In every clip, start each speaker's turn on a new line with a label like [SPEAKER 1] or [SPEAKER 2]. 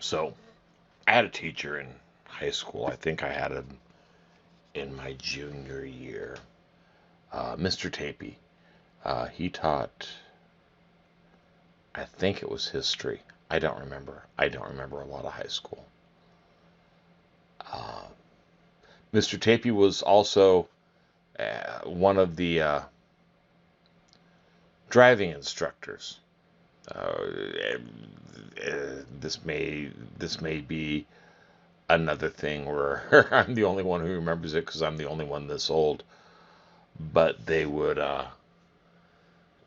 [SPEAKER 1] So I had a teacher in high school. I think I had him in my junior year. Mr. Tapey. He taught, I think it was history. I don't remember. I don't remember a lot of high school. Uh, Mr. Tapey was also one of the driving instructors. Uh, this may be another thing where I'm the only one who remembers it because I'm the only one this old. But they would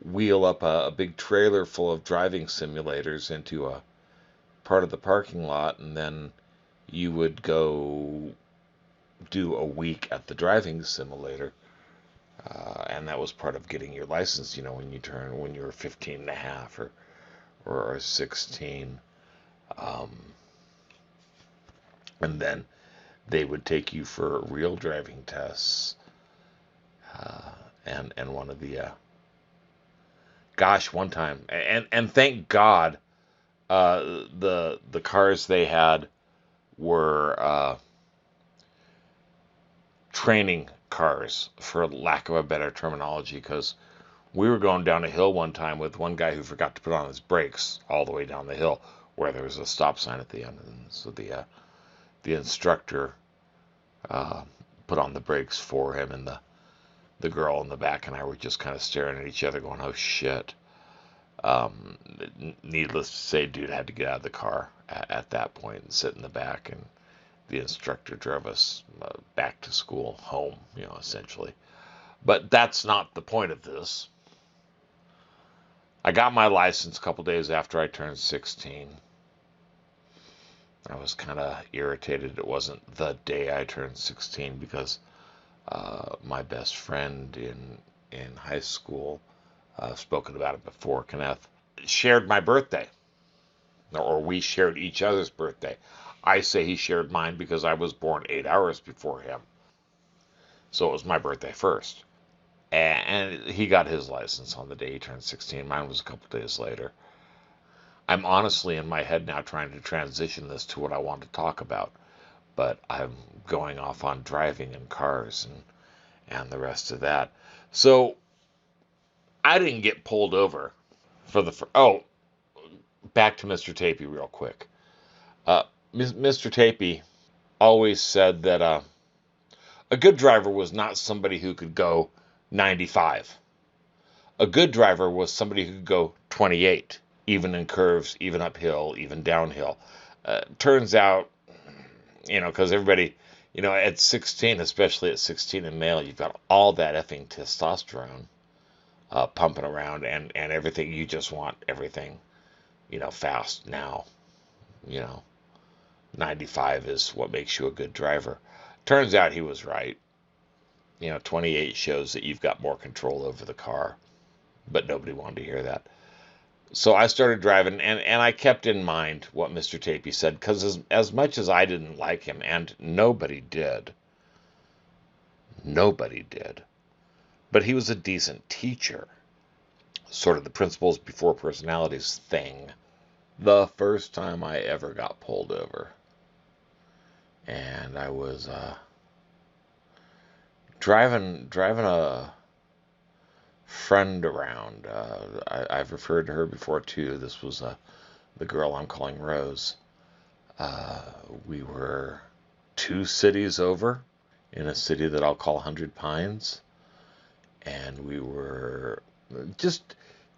[SPEAKER 1] wheel up a big trailer full of driving simulators into a part of the parking lot, and then you would go do a week at the driving simulator. And that was part of getting your license, when you were 15 and a half or 16. Um, and then they would take you for real driving tests. Uh, and one of the one time, and thank God, the cars they had were training cars, for lack of a better terminology, because we were going down a hill one time with one guy who forgot to put on his brakes all the way down the hill where there was a stop sign at the end. And so the instructor uh, put on the brakes for him, and the girl in the back and I were just kind of staring at each other going, oh shit. Um, Needless to say, dude had to get out of the car at that point and sit in the back, and the instructor drove us back to school, home, essentially. But that's not the point of this. I got my license a couple days after I turned 16. I was kind of irritated it wasn't the day I turned 16 because my best friend in high school, spoken about it before, Kenneth, shared my birthday, or we shared each other's birthday. I say he shared mine because I was born 8 hours before him. So it was my birthday first. And he got his license on the day he turned 16. Mine was a couple days later. I'm honestly in my head now trying to transition this to what I want to talk about, but I'm going off on driving and cars and the rest of that. So I didn't get pulled over for back to Mr. Tapey real quick. Mr. Tapey always said that a good driver was not somebody who could go 95. A good driver was somebody who could go 28, even in curves, even uphill, even downhill. Turns out, because everybody, at 16, especially at 16 in male, you've got all that effing testosterone pumping around, and everything. You just want everything, fast now. 95 is what makes you a good driver. Turns out he was right. 28 shows that you've got more control over the car, but nobody wanted to hear that. So I started driving, and I kept in mind what Mr. Tapey said, because as much as I didn't like him, and nobody did, but he was a decent teacher. Sort of the principles before personalities thing. The first time I ever got pulled over, and I was driving a friend around. I've referred to her before too. This was the girl I'm calling Rose. We were 2 cities over in a city that I'll call 100 Pines, and we were just,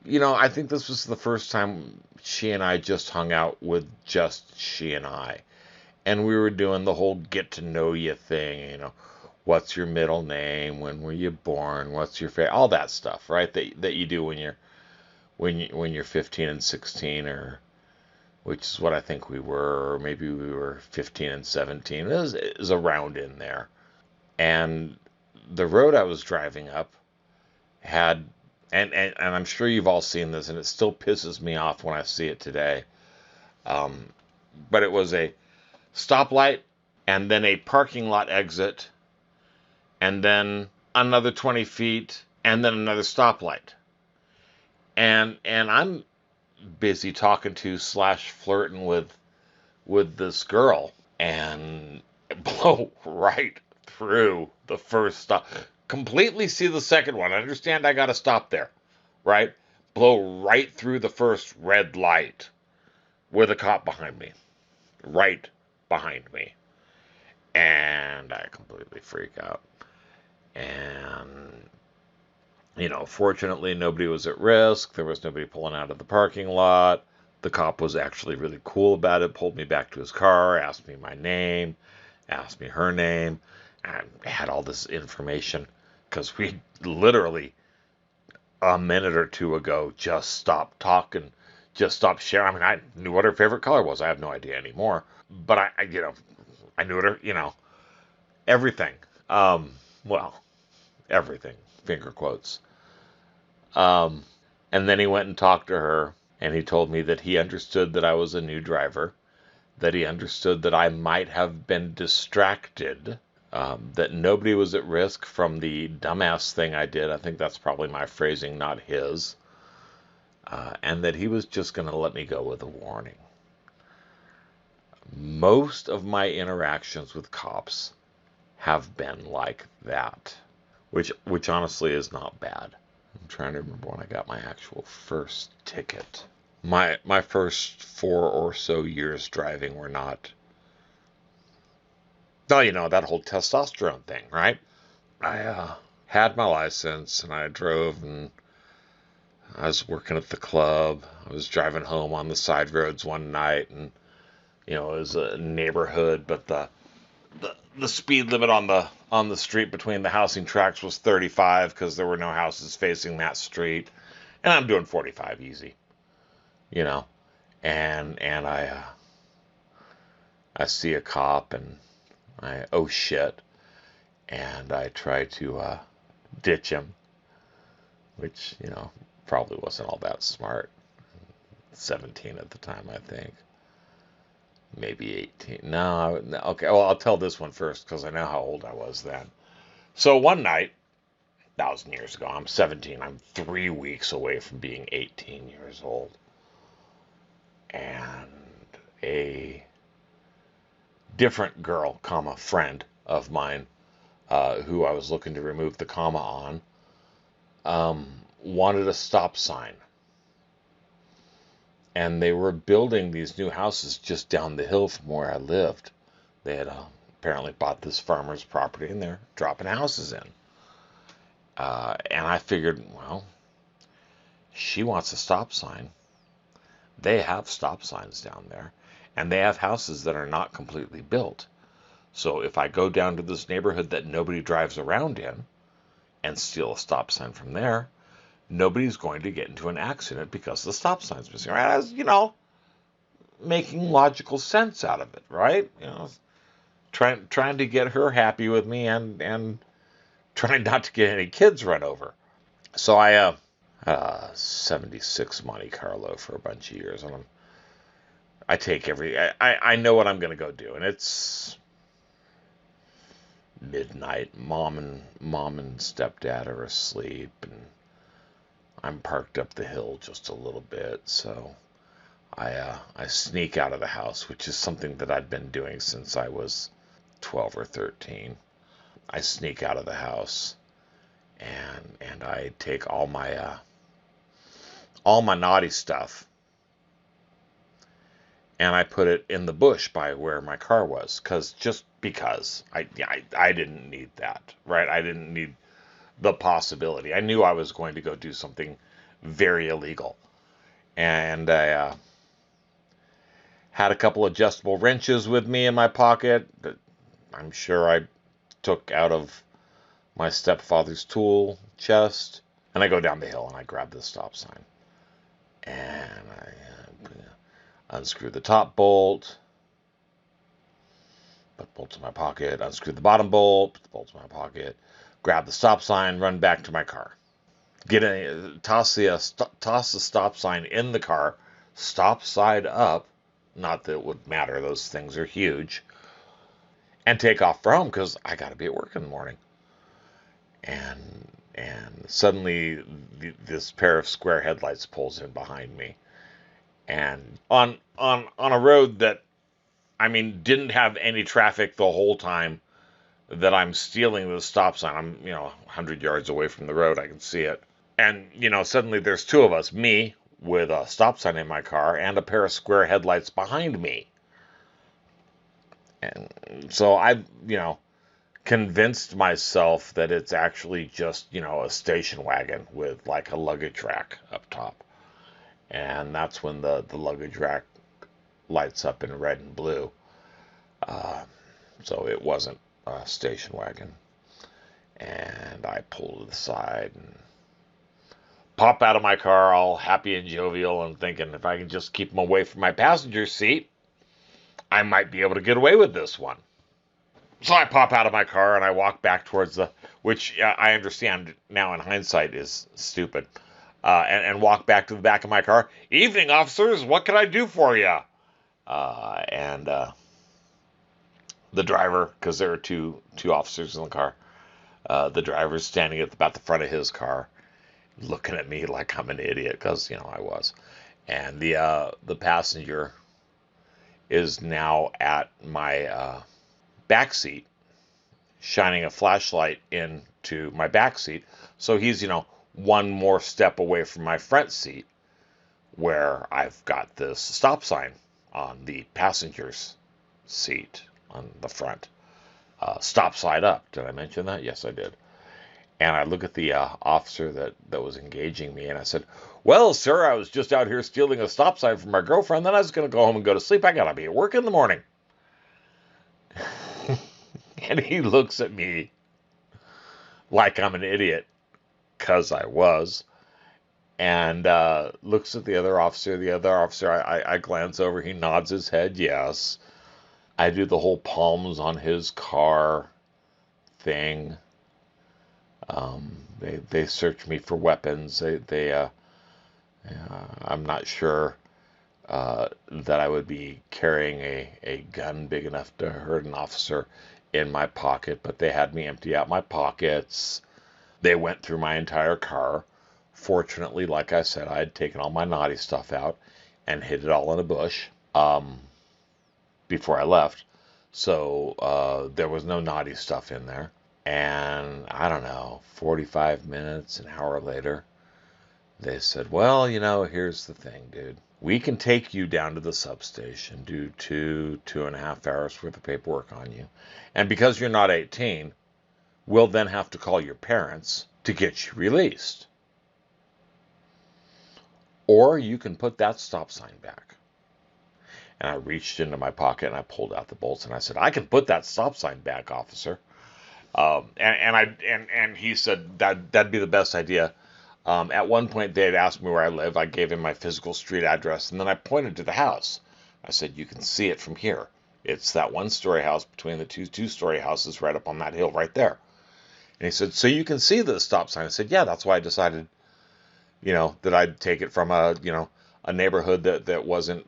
[SPEAKER 1] I think this was the first time she and I just hung out with just she and I. And we were doing the whole get to know you thing, what's your middle name, when were you born, what's your favorite, all that stuff, right? That you do when you're 15 and 16, or which is what I think we were, or maybe we were 15 and 17. It was around in there. And the road I was driving up had, and I'm sure you've all seen this, and it still pisses me off when I see it today. But it was a stoplight, and then a parking lot exit, and then another 20 feet, and then another stoplight. And I'm busy talking to / flirting with with this girl and blow right through the first stop. Completely see the second one. I understand I got to stop there, right? Blow right through the first red light with a cop behind me, right behind me. And I completely freak out. And, fortunately, nobody was at risk. There was nobody pulling out of the parking lot. The cop was actually really cool about it, pulled me back to his car, asked me my name, asked me her name, and had all this information because we literally a minute or two ago just stopped talking, just stopped sharing. I mean, I knew what her favorite color was. I have no idea anymore, but I knew what her, everything. Well, everything, finger quotes. Um, and then he went and talked to her, and he told me that he understood that I was a new driver, that he understood that I might have been distracted, that nobody was at risk from the dumbass thing I did. I think that's probably my phrasing, not his. And that he was just going to let me go with a warning. Most of my interactions with cops have been like that, which honestly is not bad. I'm trying to remember when I got my actual first ticket. My first 4 or so years driving were not. Well, that whole testosterone thing, right? I had my license and I drove, and I was working at the club. I was driving home on the side roads one night, and it was a neighborhood, but the speed limit on the street between the housing tracks was 35 because there were no houses facing that street, and I'm doing 45 easy, and I see a cop and oh shit, and I try to ditch him, which probably wasn't all that smart. 17 at the time, I think. Maybe 18. No, okay. Well, I'll tell this one first because I know how old I was then. So one night, 1,000 years ago, I'm 17. I'm 3 weeks away from being 18 years old. And a different girl, friend of mine, who I was looking to remove the comma on, wanted a stop sign. And they were building these new houses just down the hill from where I lived. They had apparently bought this farmer's property, and they're dropping houses in. And I figured, well, she wants a stop sign. They have stop signs down there, and they have houses that are not completely built. So if I go down to this neighborhood that nobody drives around in and steal a stop sign from there, nobody's going to get into an accident because the stop sign's missing. Right? As making logical sense out of it, right? Trying to get her happy with me and trying not to get any kids run over. So I 76 Monte Carlo for a bunch of years, and I take I know what I'm going to go do, and it's midnight. Mom and stepdad are asleep, and I'm parked up the hill just a little bit, so I sneak out of the house, which is something that I'd been doing since I was 12 or 13. I sneak out of the house, and I take all my naughty stuff, and I put it in the bush by where my car was, because I didn't need that, right? I didn't need the possibility. I knew I was going to go do something very illegal, and I had a couple adjustable wrenches with me in my pocket that I'm sure I took out of my stepfather's tool chest, and I go down the hill and I grab the stop sign, and I unscrew the top bolt, put the bolt in my pocket, unscrew the bottom bolt, put the bolt in my pocket, grab the stop sign, run back to my car, toss the stop sign in the car, stop side up, not that it would matter, those things are huge, and take off for home because I got to be at work in the morning. And suddenly this pair of square headlights pulls in behind me, and on a road that I mean, didn't have any traffic the whole time that I'm stealing the stop sign. I'm, 100 yards away from the road. I can see it. And, suddenly there's two of us, me with a stop sign in my car and a pair of square headlights behind me. And so I, convinced myself that it's actually just, a station wagon with like a luggage rack up top. And that's when the luggage rack lights up in red and blue. Uh, so it wasn't a station wagon. And I pulled to the side and pop out of my car all happy and jovial and thinking if I can just keep them away from my passenger seat, I might be able to get away with this one. So I pop out of my car and I walk back towards which I understand now in hindsight is stupid, and walk back to the back of my car. Evening, officers, what can I do for you? And the driver, because there are two officers in the car, the driver's standing at about the front of his car, looking at me like I'm an idiot, because I was, and the passenger is now at my back seat, shining a flashlight into my back seat. So he's, one more step away from my front seat where I've got this stop sign on the passenger's seat on the front. Stop side up. Did I mention that? Yes, I did. And I look at the officer that was engaging me, and I said, well, sir, I was just out here stealing a stop sign from my girlfriend. Then I was going to go home and go to sleep. I got to be at work in the morning. And he looks at me like I'm an idiot, because I was, and looks at the other officer. The other officer, I glance over. He nods his head, yes. I do the whole palms on his car thing. They search me for weapons. I'm not sure that I would be carrying a gun big enough to hurt an officer in my pocket, but they had me empty out my pockets. They went through my entire car. Fortunately, like I said, I had taken all my naughty stuff out and hid it all in a bush before I left. So there was no naughty stuff in there. And I don't know, 45 minutes, an hour later, they said, well, here's the thing, dude. We can take you down to the substation, do 2.5 hours worth of paperwork on you. And because you're not 18, we'll then have to call your parents to get you released. Or you can put that stop sign back. And I reached into my pocket and I pulled out the bolts and I said, I can put that stop sign back, officer. And he said that'd be the best idea. At one point, they had asked me where I live. I gave him my physical street address, and then I pointed to the house. I said, you can see it from here. It's that one-story house between the two-story houses right up on that hill right there. And he said, so you can see the stop sign. I said, yeah, that's why I decided, that I'd take it from a neighborhood that wasn't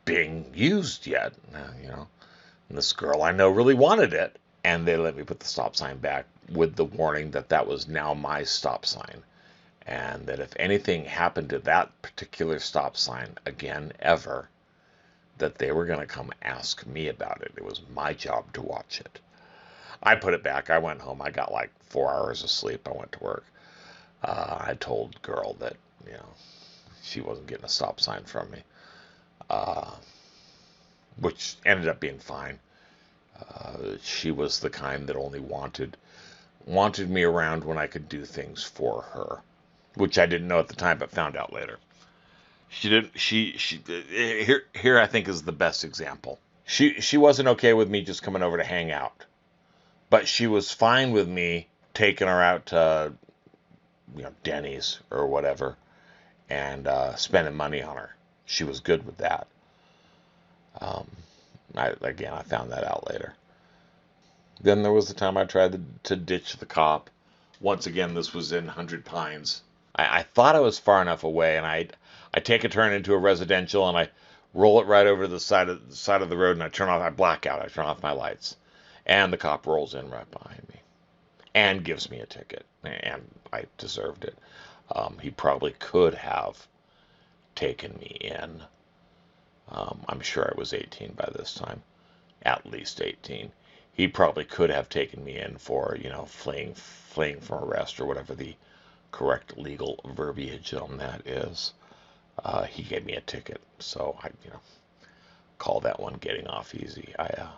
[SPEAKER 1] being used yet, And this girl I know really wanted it. And they let me put the stop sign back with the warning that that was now my stop sign. And that if anything happened to that particular stop sign again, ever, that they were going to come ask me about it. It was my job to watch it. I put it back. I went home. I got like 4 hours of sleep. I went to work. I told girl that, she wasn't getting a stop sign from me, which ended up being fine. She was the kind that only wanted me around when I could do things for her, which I didn't know at the time, but found out later. She didn't. Here I think is the best example. She wasn't okay with me just coming over to hang out, but she was fine with me taking her out to, Denny's or whatever, and spending money on her. She was good with that. I found that out later. Then there was the time I tried to ditch the cop. Once again, this was in 100 Pines. I thought I was far enough away, and I take a turn into a residential, and I roll it right over the side of the road, and I black out. I turn off my lights, and the cop rolls in right behind me, and gives me a ticket, and I deserved it. He probably could have taken me in I'm sure I was 18 by this time, at least 18. He probably could have taken me in for, fleeing from arrest or whatever the correct legal verbiage on that is. He gave me a ticket, so I, call that one getting off easy. I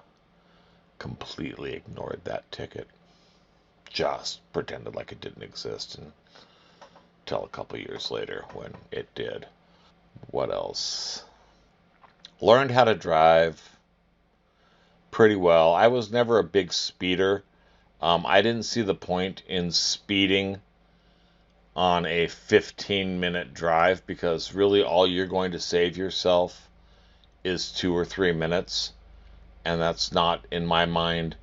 [SPEAKER 1] completely ignored that ticket, just pretended like it didn't exist until a couple years later when it did. What else? Learned how to drive pretty well. I was never a big speeder. I didn't see the point in speeding on a 15-minute drive because really all you're going to save yourself is 2 or 3 minutes. And that's not, in my mind,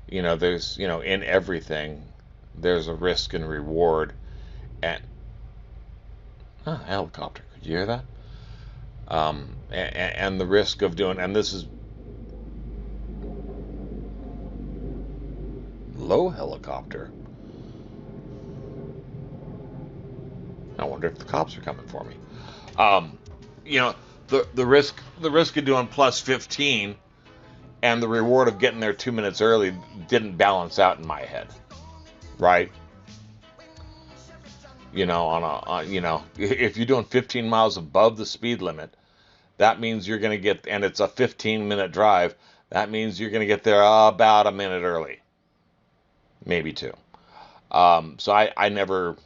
[SPEAKER 1] there's, in everything, there's a risk and reward. And, helicopter, could you hear that? And the risk of doing, and this is low helicopter. I wonder if the cops are coming for me. Um, you know, the risk of doing plus 15 and the reward of getting there 2 minutes early didn't balance out in my head, right? If you're doing 15 miles above the speed limit, that means you're going to get, and it's a 15-minute drive. That means you're going to get there about a minute early, maybe two. So I never,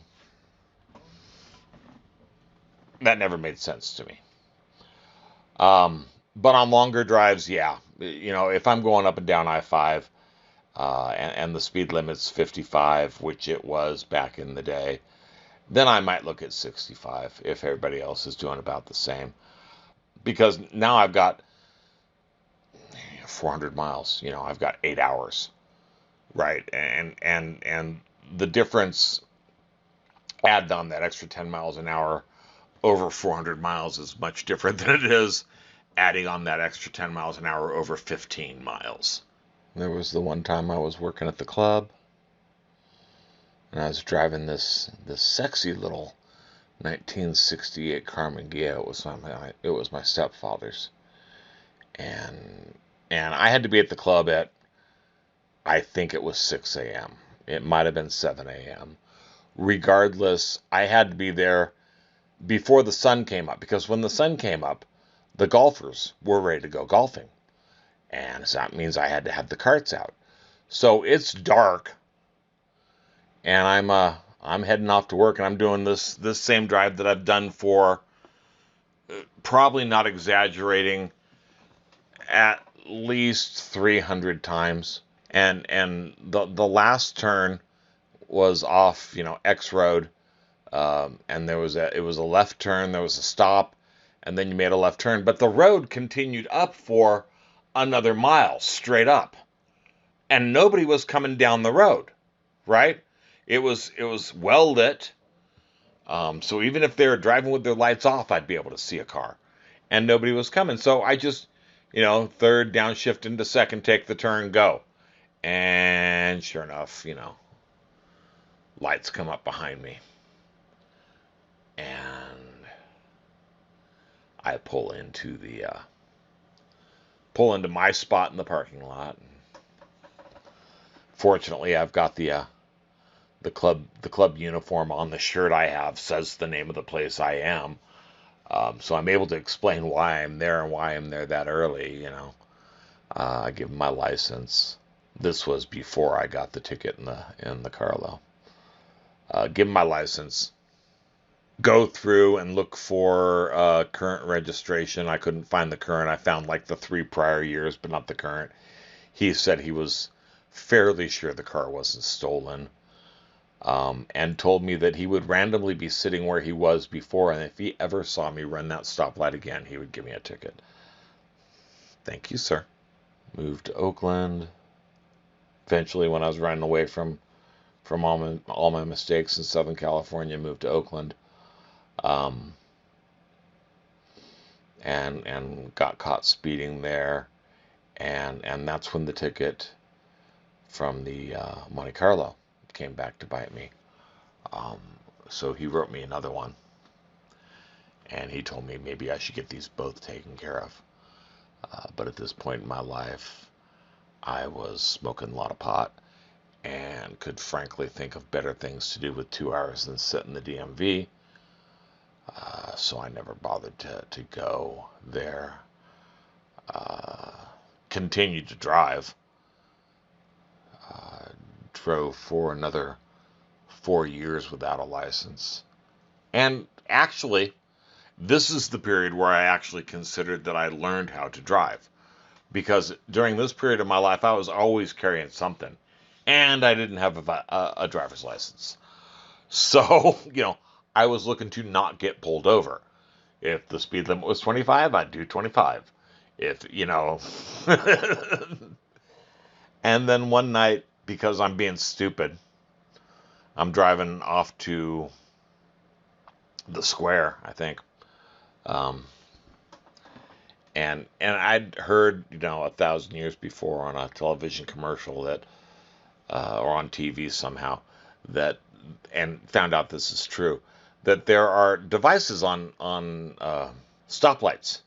[SPEAKER 1] that never made sense to me. But on longer drives, yeah, if I'm going up and down I-5, and the speed limit's 55, which it was back in the day, then I might look at 65 if everybody else is doing about the same. Because now I've got 400 miles, I've got 8 hours, right? And the difference added on that extra 10 miles an hour over 400 miles is much different than it is adding on that extra 10 miles an hour over 15 miles. There was the one time I was working at the club and I was driving this sexy little 1968 Karmann Ghia. It was my stepfather's, and I had to be at the club at, I think it was 6 a.m. It might have been 7 a.m. Regardless, I had to be there before the sun came up, because when the sun came up, the golfers were ready to go golfing, and so that means I had to have the carts out. So it's dark, and I'm heading off to work, and I'm doing this same drive that I've done for, probably not exaggerating, at least 300 times. And the last turn was off, X Road, and it was a left turn, there was a stop, and then you made a left turn, but the road continued up for another mile straight up, and nobody was coming down the road, right? It was well lit, so even if they were driving with their lights off, I'd be able to see a car, and nobody was coming. So I just, third, downshift into second, take the turn, go, and sure enough, lights come up behind me, and I pull into my spot in the parking lot. Fortunately, I've got the club uniform on the shirt I have says the name of the place I am. So I'm able to explain why I'm there and why I'm there that early. I give them my license. This was before I got the ticket in the car, though. Give them my license. Go through and look for current registration. I couldn't find the current. I found like the 3 prior years, but not the current. He said he was fairly sure the car wasn't stolen, and told me that he would randomly be sitting where he was before, and if he ever saw me run that stoplight again, he would give me a ticket. Thank you, sir. Moved to Oakland. Eventually, when I was running away from all my mistakes in Southern California, moved to Oakland, um, and got caught speeding there, and that's when the ticket from the Monte Carlo came back to bite me. Um, so he wrote me another one, and he told me maybe I should get these both taken care of. But at this point in my life, I was smoking a lot of pot and could frankly think of better things to do with 2 hours than sit in the DMV. So I never bothered to go there. Continued to drive. Drove for another 4 years without a license. And actually, this is the period where I actually considered that I learned how to drive. Because during this period of my life, I was always carrying something. And I didn't have a driver's license. So, I was looking to not get pulled over. If the speed limit was 25, I'd do 25. And then one night, because I'm being stupid, I'm driving off to the square, I think. And I'd heard, 1,000 years before on a television commercial that, or on TV somehow, that, and found out this is true, that there are devices on stoplights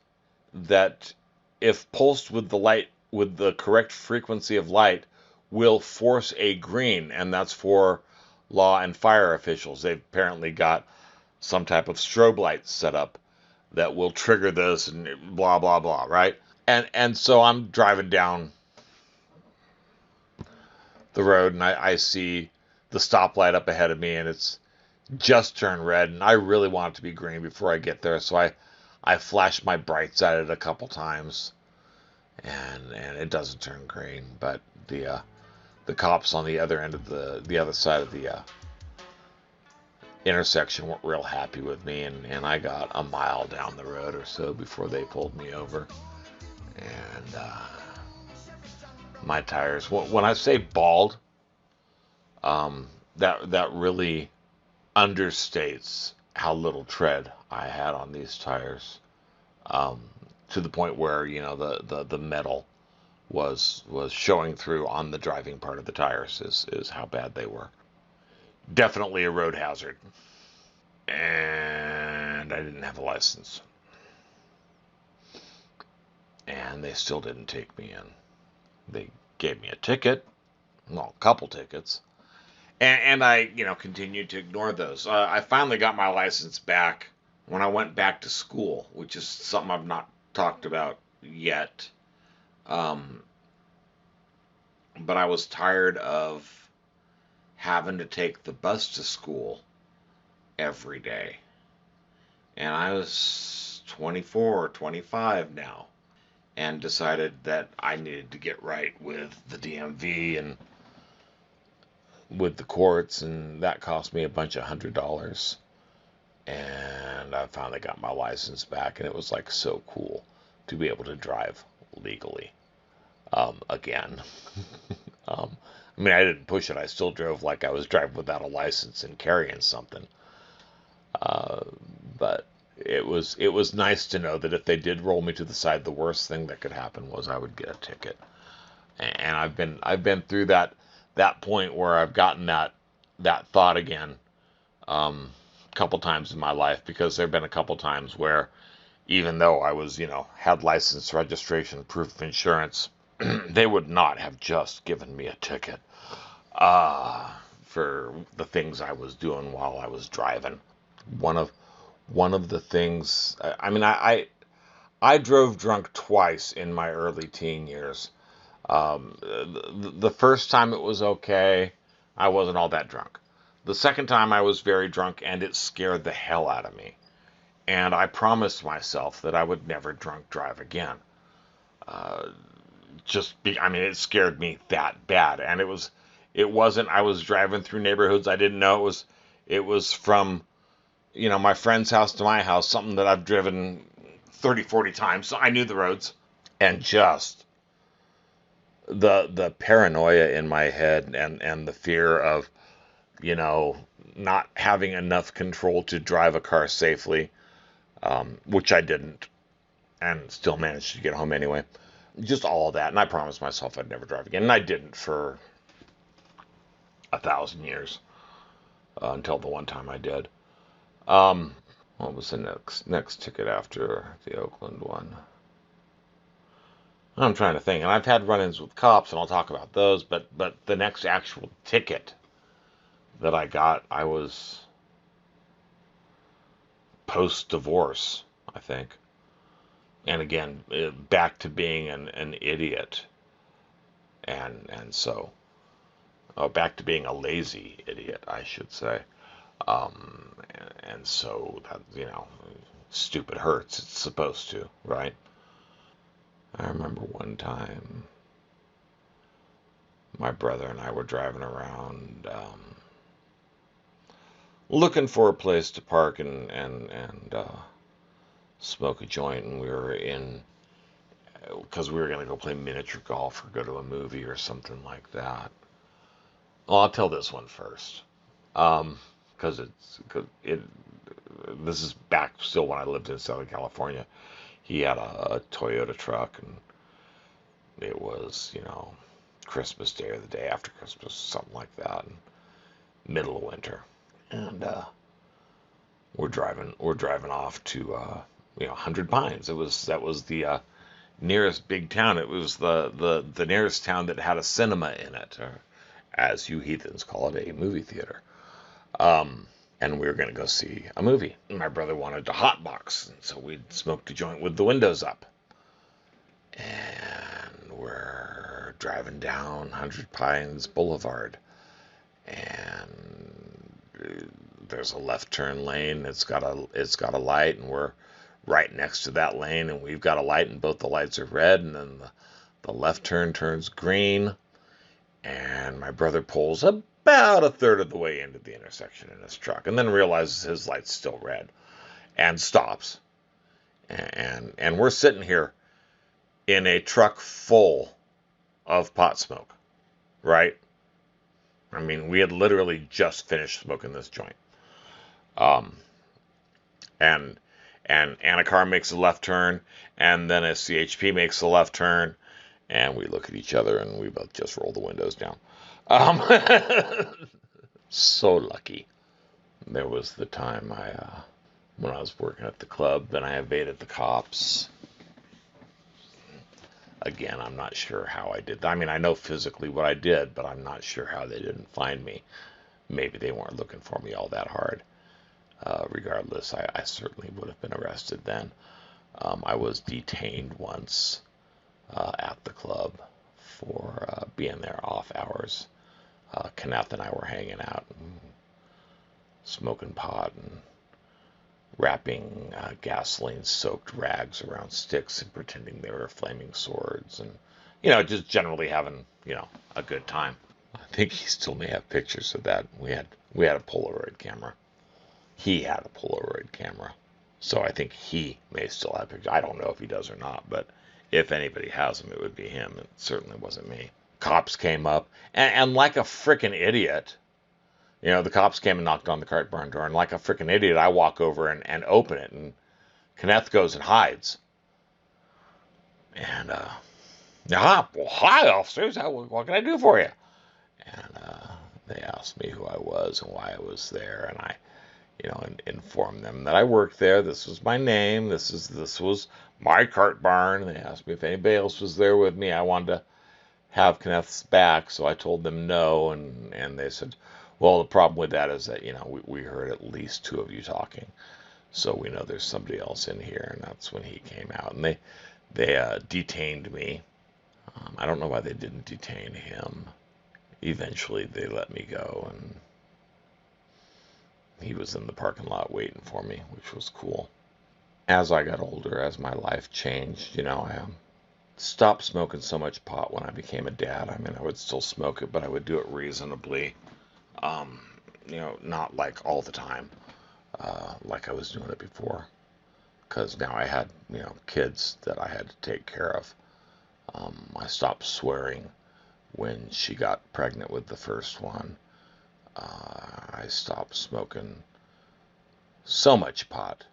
[SPEAKER 1] that, if pulsed with the correct frequency of light, will force a green, and that's for law and fire officials. They've apparently got some type of strobe lights set up that will trigger this and blah blah blah, right? And so I'm driving down the road and I see the stoplight up ahead of me and it's just turned red and I really want it to be green before I get there, so I flash my brights at it a couple times and it doesn't turn green, but the cops on the other end of the other side of the intersection weren't real happy with me, and I got a mile down the road or so before they pulled me over. And my tires, when I say bald, that really understates how little tread I had on these tires, to the point where the metal was showing through on the driving part of the tires is how bad they were. Definitely a road hazard. And I didn't have a license. And they still didn't take me in. They gave me a ticket, well, a couple tickets, and I, continued to ignore those. I finally got my license back when I went back to school, which is something I've not talked about yet. But I was tired of having to take the bus to school every day. And I was 24 or 25 now and decided that I needed to get right with the DMV and with the courts, and that cost me a bunch of $100. And I finally got my license back, and it was like so cool to be able to drive legally again. I didn't push it. I still drove like I was driving without a license and carrying something. But it was nice to know that if they did roll me to the side, the worst thing that could happen was I would get a ticket. And I've been through that point where I've gotten that thought again, a couple times in my life, because there've been a couple times where, even though I was, had license, registration, proof of insurance, they would not have just given me a ticket for the things I was doing while I was driving. One of the things, I drove drunk twice in my early teen years. The first time it was okay. I wasn't all that drunk. The second time I was very drunk and it scared the hell out of me. And I promised myself that I would never drunk drive again. It scared me that bad. And it wasn't, I was driving through neighborhoods I didn't know. It was from, my friend's house to my house, something that I've driven 30, 40 times. So I knew the roads. And just the paranoia in my head and the fear of, not having enough control to drive a car safely, which I didn't, and still managed to get home anyway. Just all of that. And I promised myself I'd never drive again. And I didn't for 1,000 years, until the one time I did. What was the next ticket after the Oakland one? I'm trying to think, and I've had run-ins with cops, and I'll talk about those. But the next actual ticket that I got, I was post-divorce, I think, and again back to being an idiot, and so back to being a lazy idiot, I should say. And so that, stupid hurts. It's supposed to, right? I remember one time my brother and I were driving around looking for a place to park and smoke a joint, and we were in because we were going to go play miniature golf or go to a movie or something like that. Well, I'll tell this one first, because this is back still when I lived in Southern California. He had a Toyota truck, and it was, Christmas Day or the day after Christmas, something like that, and middle of winter, and we're driving off to 100 Pines. That was the nearest big town. It was the nearest town that had a cinema in it, or as you heathens call it, a movie theater. And we were going to go see a movie. My brother wanted to hotbox, and so we smoked a joint with the windows up. And we're driving down 100 Pines Boulevard, and there's a left turn lane. It's got a light, and we're right next to that lane, and we've got a light, and both the lights are red, and then the left turn turns green, and my brother pulls about a third of the way into the intersection in his truck, and then realizes his light's still red, and stops, and we're sitting here in a truck full of pot smoke, right? I mean, we had literally just finished smoking this joint. Um, and and a car makes a left turn, and then a CHP makes a left turn, and we look at each other, and we both just roll the windows down. Um, so lucky. There was the time when I was working at the club, and I evaded the cops. Again, I'm not sure how I did that. I mean, I know physically what I did, but I'm not sure how they didn't find me. Maybe they weren't looking for me all that hard. Regardless, I certainly would have been arrested then. I was detained once at the club for being there off hours. Kenneth and I were hanging out and smoking pot and wrapping gasoline-soaked rags around sticks and pretending they were flaming swords, and just generally having a good time. I think he still may have pictures of that. We had a Polaroid camera. He had a Polaroid camera, so I think he may still have pictures. I don't know if he does or not, but if anybody has them, it would be him. It certainly wasn't me. Cops came up, and like a freaking idiot, the cops came and knocked on the cart barn door, and like a freaking idiot, I walk over and open it, and Kenneth goes and hides. And, hi, officers, what can I do for you? And they asked me who I was and why I was there, and I, informed them that I worked there. This was my name. This was my cart barn. They asked me if anybody else was there with me. I wanted to have Kenneth's back, so I told them no, and they said, well, the problem with that is that, we heard at least two of you talking, so we know there's somebody else in here, and that's when he came out, and they detained me. I don't know why they didn't detain him. Eventually, they let me go, and he was in the parking lot waiting for me, which was cool. As I got older, as my life changed, I stopped smoking so much pot when I became a dad. I mean, I would still smoke it, but I would do it reasonably. Not like all the time, like I was doing it before. Because now I had, kids that I had to take care of. I stopped swearing when she got pregnant with the first one. I stopped smoking so much pot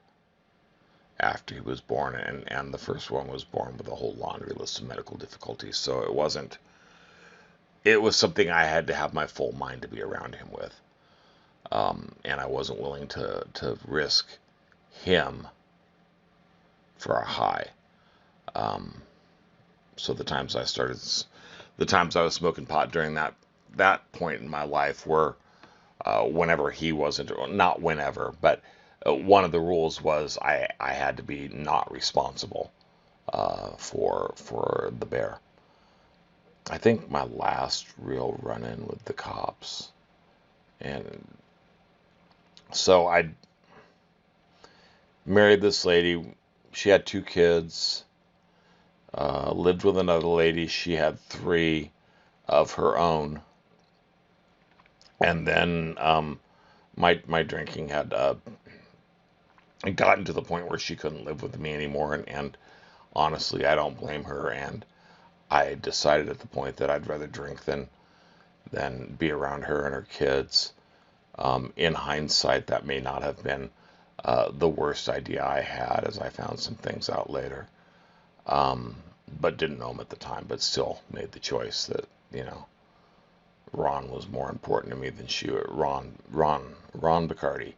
[SPEAKER 1] after he was born, and the first one was born with a whole laundry list of medical difficulties, so it was something I had to have my full mind to be around him with, and I wasn't willing to risk him for a high. So the times I was smoking pot during that point in my life were whenever he wasn't, not whenever, but one of the rules was I had to be not responsible for the bear. I think my last real run-in with the cops, and so I married this lady. She had 2 kids. Lived with another lady. She had 3 of her own. And then my drinking had gotten to the point where she couldn't live with me anymore. And honestly, I don't blame her. And I decided at the point that I'd rather drink than be around her and her kids. In hindsight, that may not have been the worst idea I had, as I found some things out later. But didn't know him at the time, but still made the choice that, Ron was more important to me than Ron Bacardi.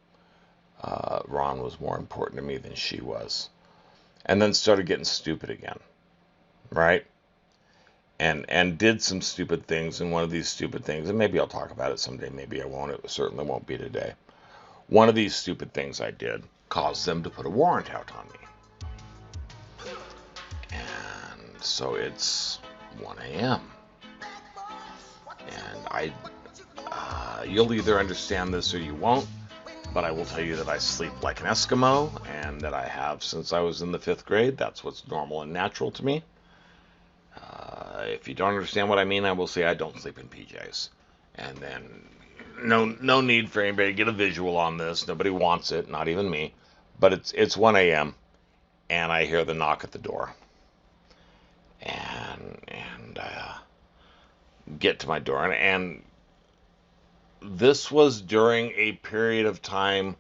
[SPEAKER 1] Ron was more important to me than she was. And then started getting stupid again, right? And did some stupid things, and one of these stupid things, and maybe I'll talk about it someday, maybe I won't, it certainly won't be today. One of these stupid things I did caused them to put a warrant out on me. And so it's 1 a.m. And you'll either understand this or you won't, but I will tell you that I sleep like an Eskimo, and that I have since I was in the 5th grade. That's what's normal and natural to me. If you don't understand what I mean, I will say I don't sleep in PJs. And then no need for anybody to get a visual on this. Nobody wants it, not even me. But it's 1 a.m. and I hear the knock at the door. And I get to my door, and this was during a period of time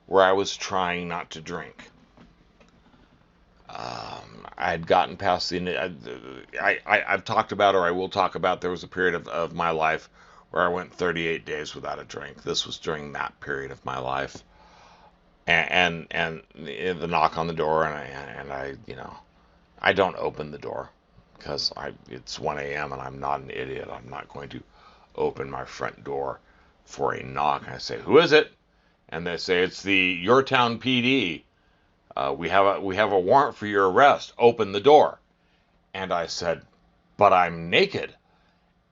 [SPEAKER 1] where I was trying not to drink. I had gotten past I've talked about, or I will talk about, there was a period of my life where I went 38 days without a drink. This was during that period of my life. And the knock on the door, and I don't open the door because it's 1 a.m. and I'm not an idiot. I'm not going to open my front door for a knock. And I say, "Who is it?" And they say, "It's the Yorktown PD. We have a warrant for your arrest. Open the door." And I said, "But I'm naked."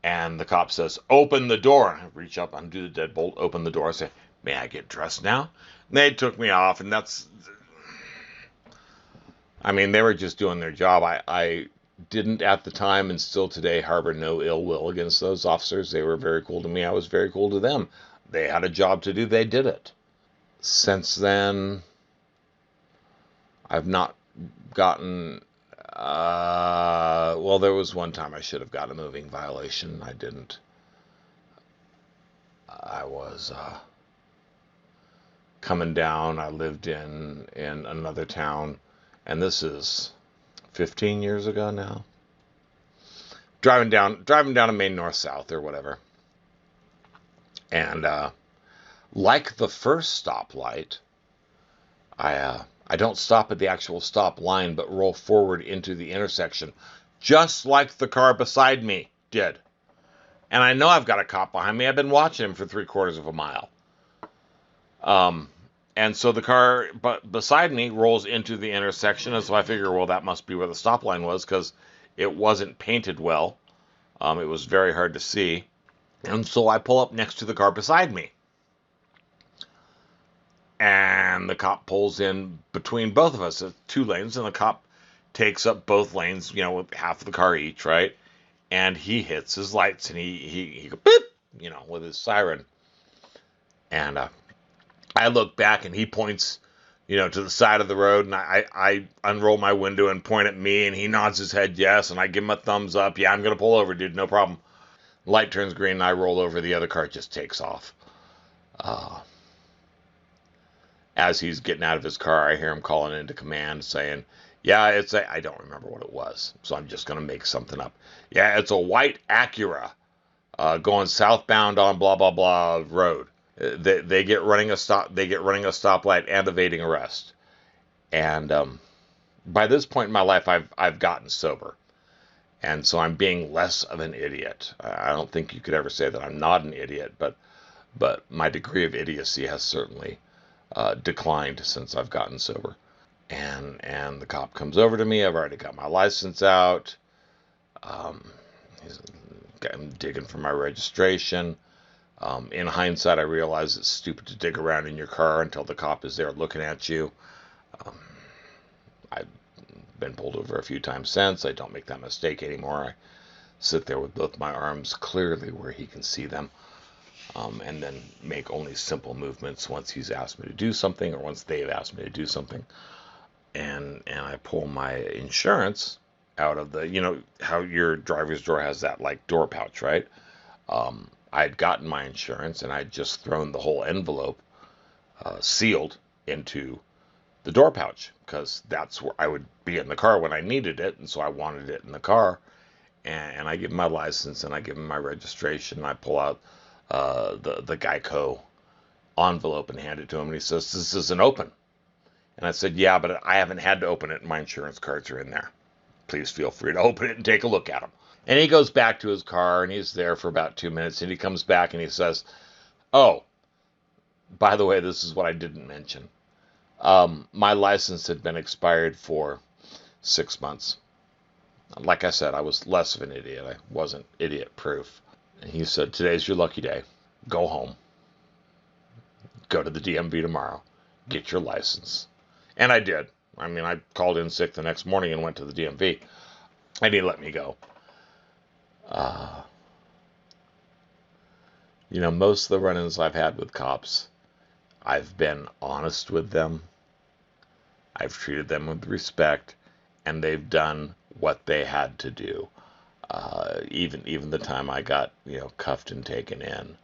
[SPEAKER 1] And the cop says, "Open the door." And I reach up, undo the deadbolt, open the door. I say, "May I get dressed now?" And they took me off, and they were just doing their job. I didn't at the time, and still today, harbor no ill will against those officers. They were very cool to me. I was very cool to them. They had a job to do. They did it. Since then, I've not gotten, there was one time I should have got a moving violation. I didn't. I was coming down. I lived in another town, and this is 15 years ago now. Driving down a main north-south or whatever. And like the first stoplight, I don't stop at the actual stop line, but roll forward into the intersection, just like the car beside me did. And I know I've got a cop behind me. I've been watching him for 3/4 of a mile. And so the car beside me rolls into the intersection, and so I figure, well, that must be where the stop line was, because it wasn't painted well. It was very hard to see. And so I pull up next to the car beside me. And the cop pulls in between both of us. It's 2 lanes, and the cop takes up both lanes, with half of the car each, right? And he hits his lights, and he goes, beep, with his siren. And I look back, and he points, to the side of the road, and I unroll my window and point at me, and he nods his head yes, and I give him a thumbs up. Yeah, I'm going to pull over, dude, no problem. Light turns green, and I roll over. The other car just takes off. As he's getting out of his car, I hear him calling into command saying, yeah, I don't remember what it was, so I'm just going to make something up. Yeah, it's a white Acura going southbound on blah, blah, blah road. They get running a stop. They get running a stoplight and evading arrest. And by this point in my life, I've gotten sober, and so I'm being less of an idiot. I don't think you could ever say that I'm not an idiot, but my degree of idiocy has certainly declined since I've gotten sober. And the cop comes over to me. I've already got my license out. Um, I'm digging for my registration. In hindsight, I realize it's stupid to dig around in your car until the cop is there looking at you. Um, I've been pulled over a few times since. I don't make that mistake anymore. I sit there with both my arms clearly where he can see them, and then make only simple movements once he's asked me to do something or once they've asked me to do something. And I pull my insurance out of the, how your driver's door has that like door pouch, right? I'd gotten my insurance and I'd just thrown the whole envelope sealed into the door pouch because that's where I would be in the car when I needed it, and so I wanted it in the car. And I give him my license and I give him my registration. And I pull out the Geico envelope and hand it to him, and he says, "This isn't open." And I said, "Yeah, but I haven't had to open it, and my insurance cards are in there. Please feel free to open it and take a look at them." And he goes back to his car, and he's there for about 2 minutes, and he comes back and he says, "Oh, by the way, this is what I didn't mention. My license had been expired for 6 months. Like I said, I was less of an idiot. I wasn't idiot-proof." And he said, "Today's your lucky day. Go home. Go to the DMV tomorrow. Get your license." And I did. I mean, I called in sick the next morning and went to the DMV. And he let me go. Most of the run-ins I've had with cops, I've been honest with them. I've treated them with respect, and they've done what they had to do. Even the time I got, cuffed and taken in,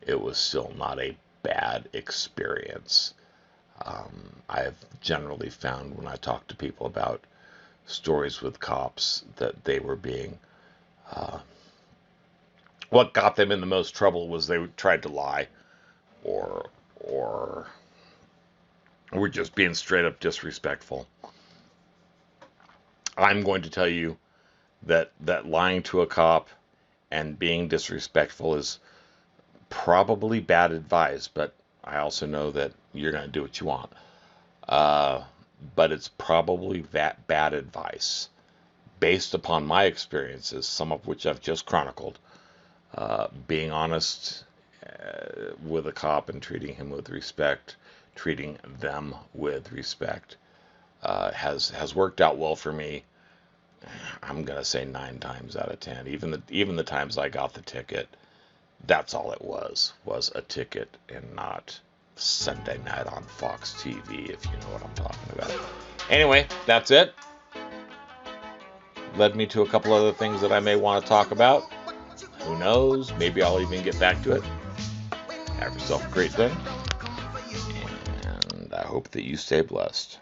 [SPEAKER 1] it was still not a bad experience. I've generally found when I talk to people about stories with cops that they were being, what got them in the most trouble was they tried to lie or were just being straight up disrespectful. I'm going to tell you that lying to a cop and being disrespectful is probably bad advice, but I also know that you're going to do what you want. But it's probably that bad advice based upon my experiences, some of which I've just chronicled. Being honest with a cop and treating him with respect, treating them with respect, has worked out well for me. I'm gonna say 9 times out of 10. Even the times I got the ticket, that's all it was a ticket and not Sunday night on Fox TV, if you know what I'm talking about. Anyway, that's it. Led me to a couple other things that I may want to talk about. Who knows? Maybe I'll even get back to it. Have yourself a great day. And I hope that you stay blessed.